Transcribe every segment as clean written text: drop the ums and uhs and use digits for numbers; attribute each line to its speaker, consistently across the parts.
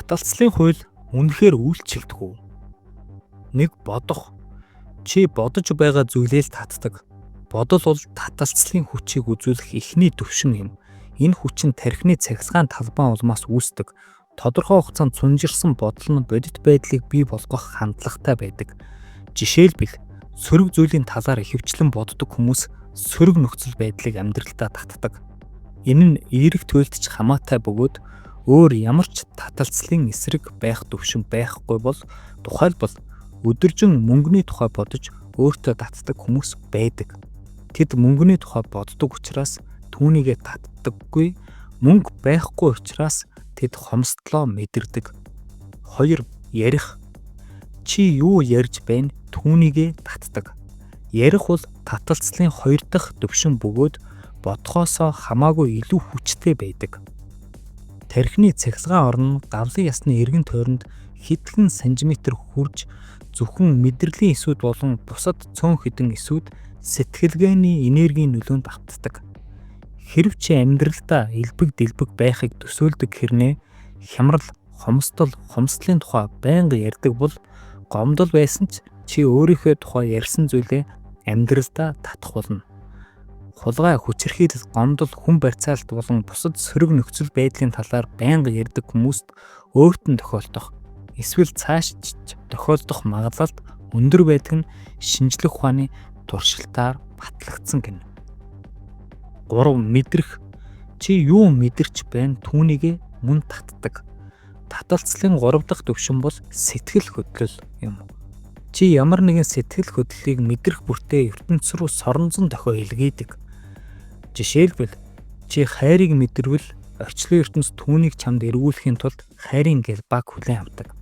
Speaker 1: Таталцлын хууль үнэхээр үйлчлдэг үү? Нэг бодох. Чи бодож байгаа зүйлээ л татдаг. Бодол бол таталцлын хүчийг үзүүлэх эхний төвшин юм. Энэ хүч нь тархины цахилгаан талбай улмаас үүсдэг. Тодорхой хугацаанд цунжирсан бодол нь бодит байдлыг бий болгох хандлагатай байдаг. Жишээлбэл сөрөг зүйлийн талаар ихэвчлэн боддог хүмүүс сөрөг нөхцөл байдлыг амьдралдаа татдаг. Энэ нь эерэг туйлдч хамаатай бөгөөд өөр ямар ч таталцлын эсрэг байх төвшин байхгүй бол тухайлбал өдөржин мөнгөний тухай бодож өөртөө татдаг хүмүүс байдаг. Тэд мөнгөний тухай боддог учраас түүнийгээ татдаггүй, мөнгө байхгүй учраас тэд хомсдлоо мэдэрдэг. 2. Ярих. Чи юу ярьж байна? Түүнийгээ татдаг. Ярих бол таталцлын 2 дахь төвшин бөгөөд бодхоосоо хамаагүй илүү хүчтэй байдаг. Тархины цахилгаан орн гавлын ясны эргэн тойронд хэдхэн сантиметр хурж зөвхөн мэдрэлийн эсүүд болон бусад цөөн хэдэн эсүүд сэтгэлгээний энергийн нөлөөнд автдаг. Хэрэв чи амьдралдаа элбэг дэлбэг байхыг төсөөлдөг хэрнээ хямрал, хомсдлын тухай байнга ярьдаг бол гомдол байсан ч чи өөрийнхөө тухай ярьсан зүйлээ амьдралдаа татах болно. Хулгай, хүчирхийлэл, гомдол, хүн барьцаалт болон бусад сөрөг нөхцөл байдлын талаар байнга ярьдаг хүмүүст өөрт нь тохиолдох эсвэл цааш тохиолдох магадлал өндөр байдаг нь шинжлэх ухааны туршилтаар батлагдсан гэнэ. 3. Мэдрэх. Чи юу мэдэрч байна? Түүнийгээ мөн татдаг. Таталцлын 3 дахь төвшин бол сэтгэл хөдлөл юм. Чи ямар нэгэн сэтгэл хөдлөлийг мэдрэх бүртээ ертөнц рүү соронзон дохио илгээдэг. Жишээлбэл чи хайрыг мэдэрвэл орчлон ертөнц түүнийг чамд эргүүлэхийн тулд хайрын гэлбаг хүлээн авдаг.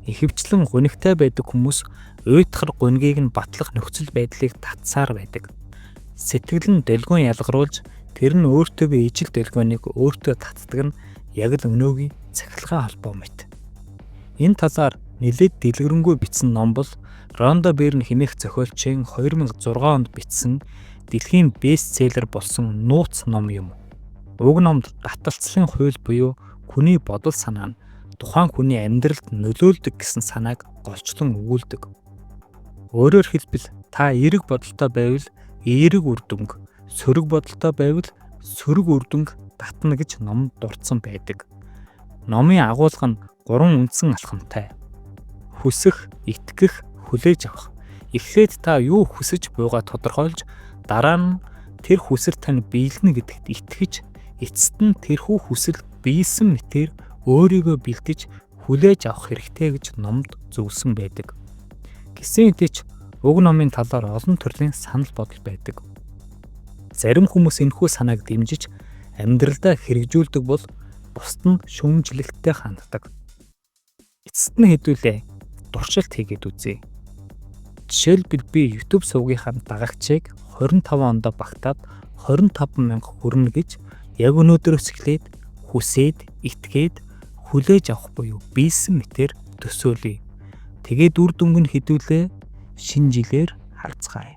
Speaker 1: Ихэвчлэн гунигтай байдаг хүмүүс уйтгар гунгийг нь батлах нөхцөл байдлыг татсаар байдаг. Сэтгэл нь дэлгүүн ялгаруулж тэр нь өөртөө бий ижил дэлгүүнийг өөртөө татдаг нь яг л өнөөгийн цахилгаан холбоо мэт. Энэ талаар нэлээд дэлгэрэнгүй бичсэн ном бол Ронда Бирн хэмээх зохиолчийн 2006 онд бичсэн дэлхийн бестселлер болсон нууц ном юм. Уг номд таталцлын хууль буюу хүний бодол санаа нь тухайн хүний амьдралд нөлөөлдөг гэсэн санааг голчлон өгүүлдэг. Өөрөөр хэлбэл та эерэг бодолтой байвал эерэг үр дүнг, сөрөг бодолтой байвал сөрөг үр дүнг татна гэж номд дурдсан байдаг. Номын агуулга нь 3 үндсэн алхамтай. Хүсэх, итгэх, хүлээж авах. Эхлээд та юу хүсэж буйгаа тодорхойлж, дараа нь тэр хүсэл тань биелнэ гэдэгт итгэж, эцэст нь тэрхүү хүсэл биелсэн мэтээр өөрийгөө бэлдэж хүлээж авах хэрэгтэй гэж номд зөвлөсөн байдаг. Гэсэн хэдий ч уг номын талаар олон төрлийн санал бодол байдаг. Зарим хүмүүс энэхүү санааг дэмжиж амьдралдаа хэрэгжүүлдэг бол бусд нь шүүмжлэлттэй ханддаг. Эцэст нь хэдүүлээ туршилт хийгээд үзье. Жишээлбэл би YouTube сувгийнхаа дагагчийг 25 онд багтаад 25,000 хүрнэ гэж яг өнөөдрөөс эхлээд хүсээд, итгээд, хүлээж авах буюу биелсэн мэтээр төсөөлье. Тэгээд үр дүнг нь хэдүүлээ шинэ жилээр харцгаая.